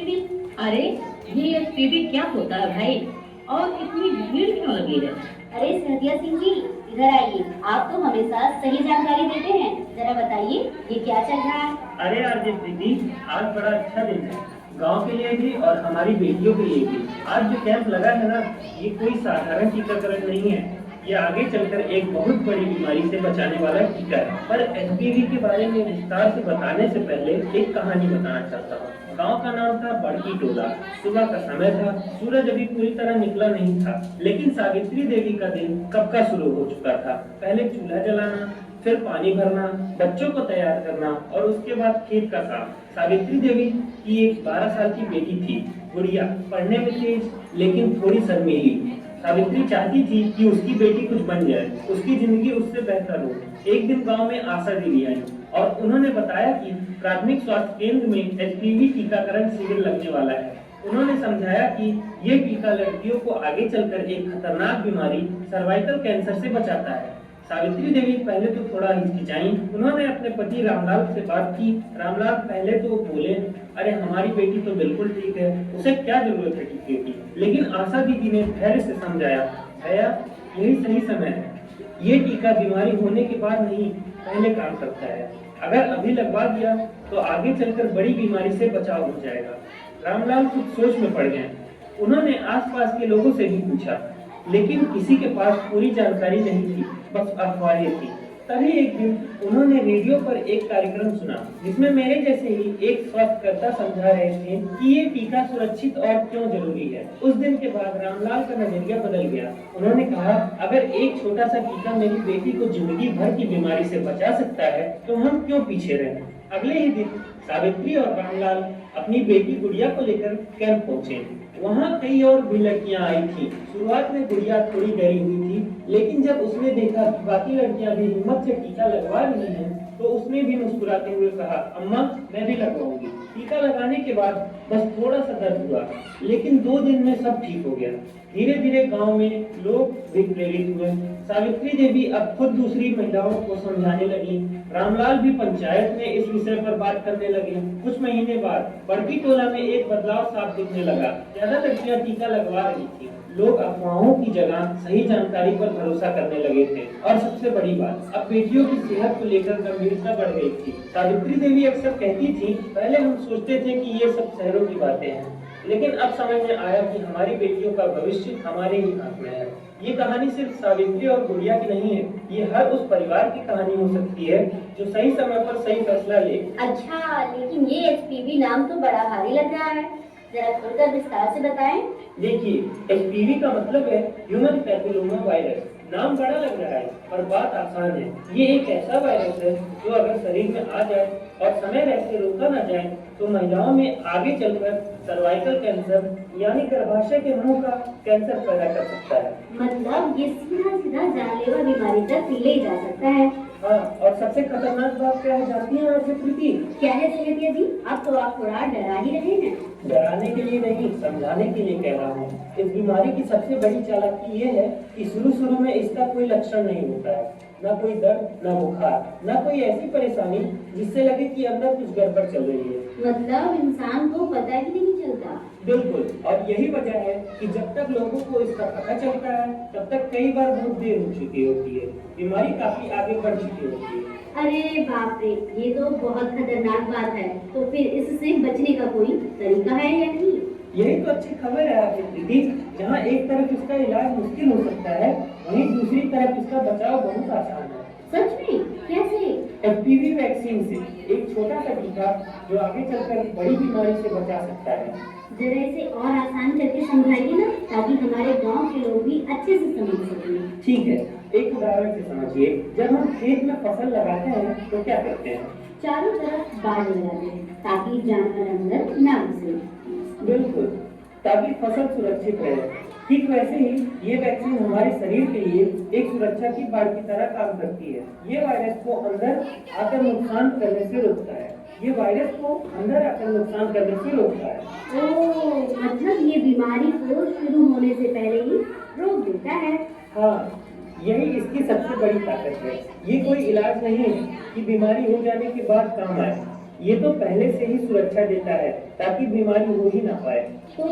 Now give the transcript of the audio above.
HPV. अरे ये HPV क्या होता है भाई, और इतनी भीड़ क्यों लगी है? अरे सहदिया सिंह जी, इधर आइए। आप तो हमेशा सही जानकारी देते हैं, जरा बताइए ये क्या चल रहा है। अरे आरजे दीदी, आज बड़ा अच्छा दिन है, गांव के लिए भी और हमारी बेटियों के लिए भी। आज जो कैंप लगा है ना, ये कोई साधारण टीकाकरण नहीं है, ये आगे चलकर एक बहुत बड़ी बीमारी से बचाने वाला टीका है। पर एचपीवी के बारे में विस्तार से बताने से पहले एक कहानी बताना चाहता हूँ। गांव का नाम था बड़की टोला। सुबह का समय था, सूरज अभी पूरी तरह निकला नहीं था, लेकिन सावित्री देवी का दिन कब का शुरू हो चुका था। पहले चूल्हा जलाना, फिर पानी भरना, बच्चों को तैयार करना और उसके बाद खेत का काम। सावित्री देवी की एक 12 साल की बेटी थी, गुड़िया। पढ़ने में तेज लेकिन थोड़ी शर्मीली। सावित्री चाहती थी कि उसकी बेटी कुछ बन जाए, उसकी जिंदगी उससे बेहतर हो। एक दिन गांव में आशा दीदी आई और उन्होंने बताया कि प्राथमिक स्वास्थ्य केंद्र में एचपीवी टीकाकरण शिविर लगने वाला है। उन्होंने समझाया कि ये टीका लड़कियों को आगे चलकर एक खतरनाक बीमारी सर्वाइकल कैंसर से बचाता है। सावित्री देवी पहले तो थोड़ा हिचकिचाई। उन्होंने अपने पति रामलाल से बात की। रामलाल पहले तो बोले, अरे हमारी बेटी तो बिल्कुल ठीक है, उसे क्या जरूरत है टीके की। लेकिन आशा दीदी ने धैर्य से समझाया, भैया यही सही समय है, ये टीका बीमारी होने के बाद नहीं, पहले काम करता है। अगर अभी लगवा दिया तो आगे चलकर बड़ी बीमारी से बचाव हो जाएगा। रामलाल कुछ सोच में पड़ गए। उन्होंने आसपास के लोगों से भी पूछा, लेकिन किसी के पास पूरी जानकारी नहीं थी, बस अफवाहें थी। तभी एक दिन उन्होंने रेडियो पर एक कार्यक्रम सुना, जिसमें मेरे जैसे ही एक स्वास्थ्यकर्ता समझा रहे थे कि ये टीका सुरक्षित और क्यों जरूरी है। उस दिन के बाद रामलाल का नजरिया बदल गया। उन्होंने कहा, अगर एक छोटा सा टीका मेरी बेटी को जिंदगी भर की बीमारी से बचा सकता है तो हम क्यों पीछे रहें। अगले ही दिन सावित्री और रामलाल अपनी बेटी गुड़िया को लेकर कैंप पहुंचे। वहाँ कई और भी लड़कियां आई थी। शुरुआत में गुड़िया थोड़ी डरी हुई थी, लेकिन जब उसने देखा कि बाकी लड़कियां भी हिम्मत से टीका लगवा रही हैं, तो उसने भी मुस्कुराते हुए कहा, अम्मा मैं भी लगवाऊंगी। टीका लगाने के बाद बस थोड़ा सा दर्द हुआ, लेकिन 2 दिन में सब ठीक हो गया। धीरे धीरे गांव में लोग भी प्रेरित हुए। सावित्री देवी अब खुद दूसरी महिलाओं को समझाने लगी। रामलाल भी पंचायत में इस विषय पर बात करने लगे। कुछ महीने बाद बड़की टोला में एक बदलाव साफ दिखने लगा। ज्यादा लड़कियां टीका लगवा रही थी। लोग अफवाहों की जगह सही जानकारी पर भरोसा करने लगे थे। और सबसे बड़ी बात, अब बेटियों की सेहत को लेकर गंभीरता बढ़ गई थी। सावित्री देवी अक्सर कहती थी, पहले हम सोचते थे कि ये सब शहरों की बातें हैं, लेकिन अब समझ में आया कि हमारी बेटियों का भविष्य हमारे ही हाथ में है। ये कहानी सिर्फ सावित्री और गुड़िया की नहीं है, ये हर उस परिवार की कहानी हो सकती है जो सही समय पर सही फैसला ले। अच्छा, लेकिन ये एचपीवी नाम तो बड़ा भारी लग रहा है, जरा खुलकर विस्तार से बताएं। देखिए, एचपीवी का मतलब है ह्यूमन पैपिलोमा वायरस। नाम बड़ा लग रहा है पर बात आसान है। ये एक ऐसा वायरस है जो अगर शरीर में आ जाए और समय रहते रोका न जाए तो महिलाओं में आगे चलकर सर्वाइकल कैंसर यानी गर्भाशय के मुंह का कैंसर पैदा कर सकता है। मतलब ये सीधा सीधा जानलेवा बीमारी तक ले जा सकता है। हाँ, और सबसे खतरनाक बात क्या है जानती हैं आपकी प्रीति? क्या है सहदिया जी, अब तो आप थोड़ा डरा ही रहे हैं। डराने के लिए नहीं, समझाने के लिए कह रहा हूँ। इस बीमारी की सबसे बड़ी चालाकी ये है कि शुरू में इसका कोई लक्षण नहीं होता है, ना कोई दर्द, ना बुखार, ना कोई ऐसी परेशानी जिससे लगे कि अंदर कुछ गड़बड़ चल रही है। मतलब इंसान को पता ही नहीं चलता। बिल्कुल, और यही वजह है कि जब तक लोगों को इसका पता चलता है तब तक कई बार बहुत देर हो चुकी होती है, बीमारी काफी आगे बढ़ चुकी होती है। अरे बाप रे, ये तो बहुत खतरनाक बात है। तो फिर इससे बचने का कोई तरीका है या नहीं? यही तो अच्छी खबर है आपकी दीदी। जहाँ एक तरफ इसका इलाज मुश्किल हो सकता है, वहीं दूसरी तरफ इसका बचाव बहुत आसान है। सच में? कैसे? एचपीवी वैक्सीन से, एक छोटा सा टीका जो आगे चलकर बड़ी बीमारी से बचा सकता है। जरा इसे और आसान करके समझाइए ना, ताकि हमारे गांव के लोग भी अच्छे से समझ सकें। ठीक है, एक उदाहरण से समझिए। जब हम खेत में फसल लगाते हैं तो क्या करते हैं? चारों तरफ बाड़ लगाते हैं ताकि जानवर अंदर ना घुसे। बिल्कुल, ताकि फसल सुरक्षित रहे। ठीक वैसे ही ये वैक्सीन हमारे शरीर के लिए एक सुरक्षा की बाड़ की तरह काम करती है। ये वायरस को अंदर आकर नुकसान करने से रोकता है। ओह, मतलब ये बीमारी को शुरू होने से पहले ही रोक देता है। हाँ, यही इसकी सबसे बड़ी ताकत है। ये कोई इलाज नहीं है कि बीमारी हो जाने के बाद काम आए। ये तो पहले से ही सुरक्षा देता है ताकि बीमारी हो ही ना पाए। तो